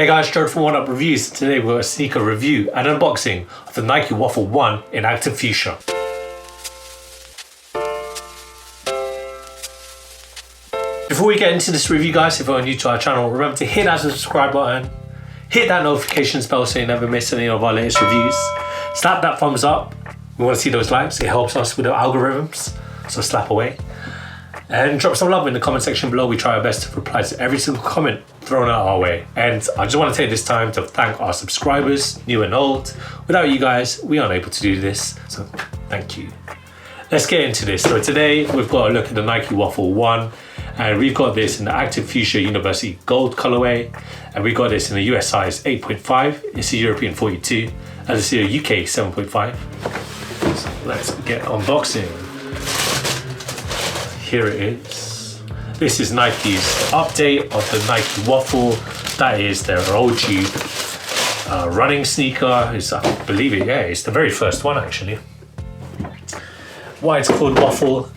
Hey guys, Gerald from Oneupreviewz. Today we're a sneaker review and unboxing of the Nike WAFFLE ONE in Active Fuchsia. Before we get into this review guys, if you're new to our channel, remember to hit that subscribe button, hit that notifications bell so you never miss any of our latest reviews. Slap that thumbs up. We want to see those likes, it helps us with the algorithms, so slap away. And drop some love in the comment section below. We try our best to reply to every single comment thrown out our way. And I just want to take this time to thank our subscribers, new and old. Without you guys, we aren't able to do this, so thank you. Let's get into this. So today we've got a look at the Nike WAFFLE ONE, and we've got this in the Active Fuchsia University Gold colorway, and we got this in the US size 8.5. It's a European 42, and it's a UK 7.5. So let's get unboxing. Here it is. This is Nike's update of the Nike WAFFLE. That is their OG running sneaker. It's, I believe it, yeah, it's the very first one actually. Why it's called WAFFLE?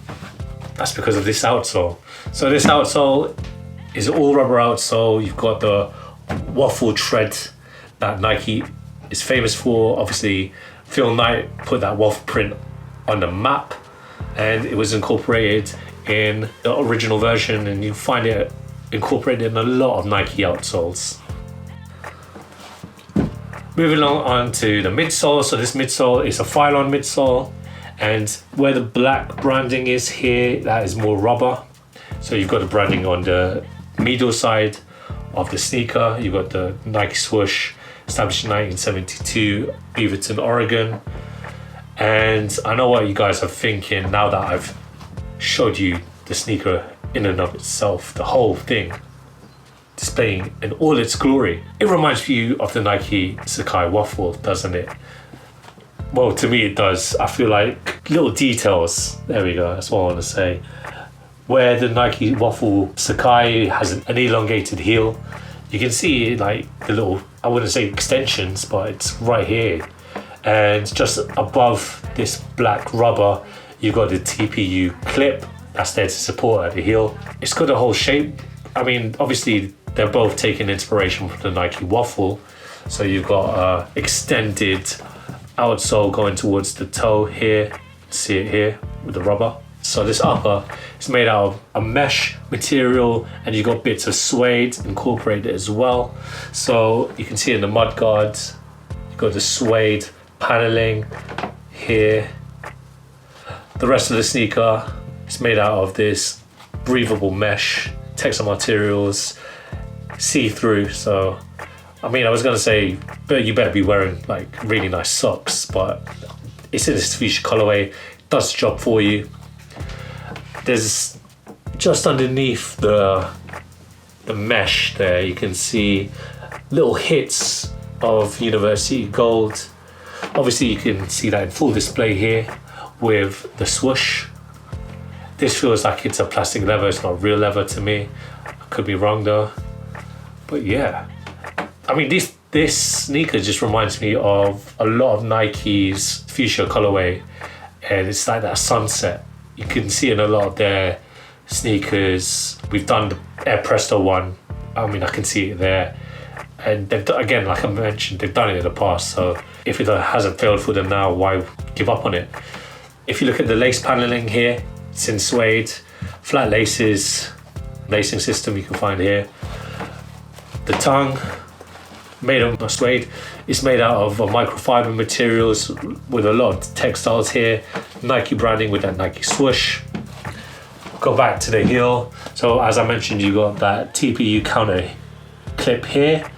That's because of this outsole. So this outsole is all rubber outsole. You've got the waffle tread that Nike is famous for. Obviously, Phil Knight put that waffle print on the map, and it was incorporated in the original version, and you find it incorporated in a lot of Nike outsoles. Moving on to the midsole. So this midsole is a file-on midsole, and where the black branding is here, that is more rubber. So you've got the branding on the middle side of the sneaker. You've got the Nike swoosh, established in 1972, Beaverton, Oregon. And I know what you guys are thinking now that I've showed you the sneaker in and of itself, the whole thing displaying in all its glory. It reminds you of the Nike Sacai WAFFLE, doesn't it? Well, to me it does. I feel like little details, there we go, that's what I want to say. Where the Nike WAFFLE Sacai has an elongated heel, you can see like the little, I wouldn't say extensions, but it's right here. And just above this black rubber, you've got the Tpu Clip that's there to support at the heel. It's got a whole shape. I mean, obviously they're both taking inspiration from the Nike WAFFLE. So you've got extended outsole going towards the toe here. See it here with the rubber. So this upper is made out of a mesh material, and you've got bits of suede incorporated as well. So you can see in the mud guards, you've got the suede paneling here. The rest of the sneaker is made out of this breathable mesh, textile materials, see-through. So, I mean, I was gonna say, but you better be wearing like really nice socks, but it's in this Fuchsia colorway, does the job for you. There's just underneath the mesh there, you can see little hits of University Gold. Obviously, you can see that in full display here with the swoosh. This feels like it's a plastic leather, it's not real leather to me. I could be wrong though. But yeah, I mean, this sneaker just reminds me of a lot of Nike's Fuchsia colorway, and it's like that sunset. You can see in a lot of their sneakers. We've done the Air Presto one. I mean, I can see it there. And they've done, again, like I mentioned, they've done it in the past. So if it hasn't failed for them now, why give up on it? If you look at the lace paneling here, it's in suede, flat laces, lacing system you can find here. The tongue, made of suede, it's made out of microfiber materials with a lot of textiles here. Nike branding with that Nike swoosh. Go back to the heel. So as I mentioned, you got that TPU counter clip here,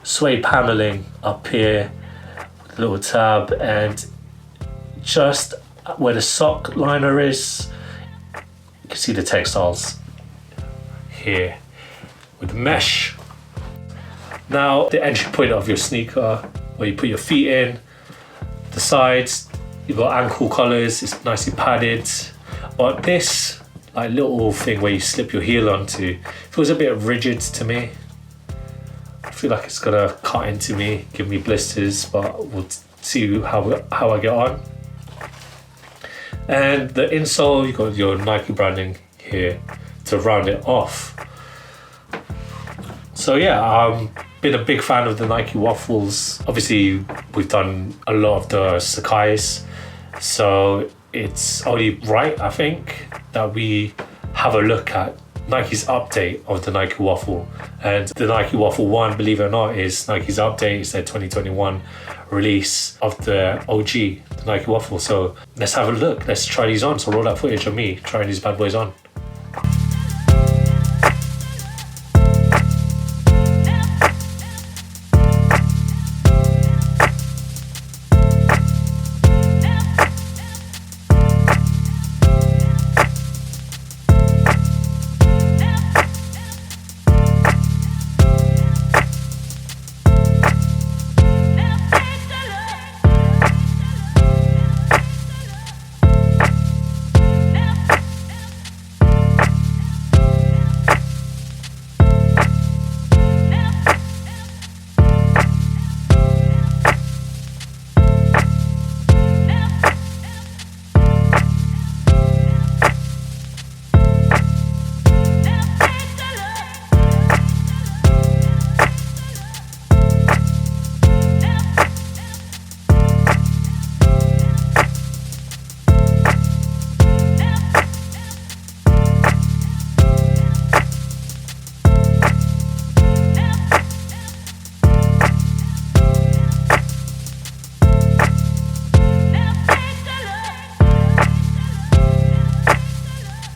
suede paneling up here, little tab, and just where the sock liner is, you can see the textiles here with the mesh. Now the entry point of your sneaker, where you put your feet in, the sides, you've got ankle collars, it's nicely padded. But this like little thing where you slip your heel onto feels a bit rigid to me. I feel like it's gonna cut into me, give me blisters, but we'll see how I get on. And the insole, you've got your Nike branding here to round it off. So yeah, been a big fan of the Nike Waffles. Obviously, we've done a lot of the Sakai's, so it's only right, I think, that we have a look at Nike's update of the Nike Waffle. And the Nike Waffle One, believe it or not, is Nike's update. It's their 2021 release of the OG, the Nike Waffle. So let's have a look. Let's try these on. So roll that footage of me trying these bad boys on.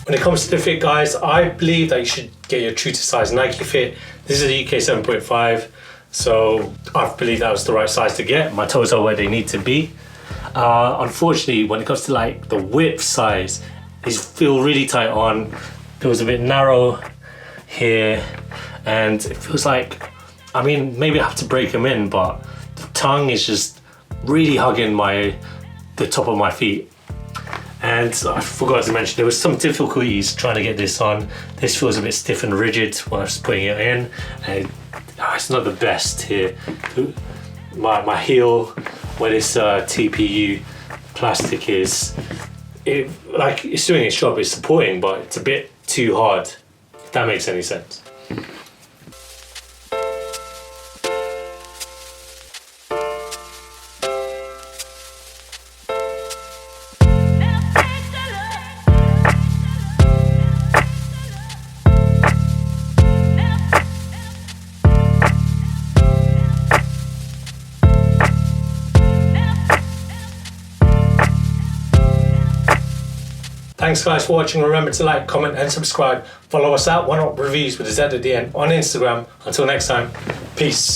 When it comes to the fit, guys, I believe that you should get your true to size Nike fit. This is a UK 7.5, so I believe that was the right size to get. My toes are where they need to be. Unfortunately, when it comes to like the width size, these feel really tight on. Feels a bit narrow here, and it feels like, I mean, maybe I have to break them in, but the tongue is just really hugging the top of my feet. And I forgot to mention, there was some difficulties trying to get this on. This feels a bit stiff and rigid when I was putting it in, and it's not the best here. My heel, where this TPU plastic is, it's doing its job, it's supporting, but it's a bit too hard, if that makes any sense. Thanks guys for watching. Remember to like, comment and subscribe. Follow us at Oneupreviewz with a Z at the end on Instagram. Until next time, peace.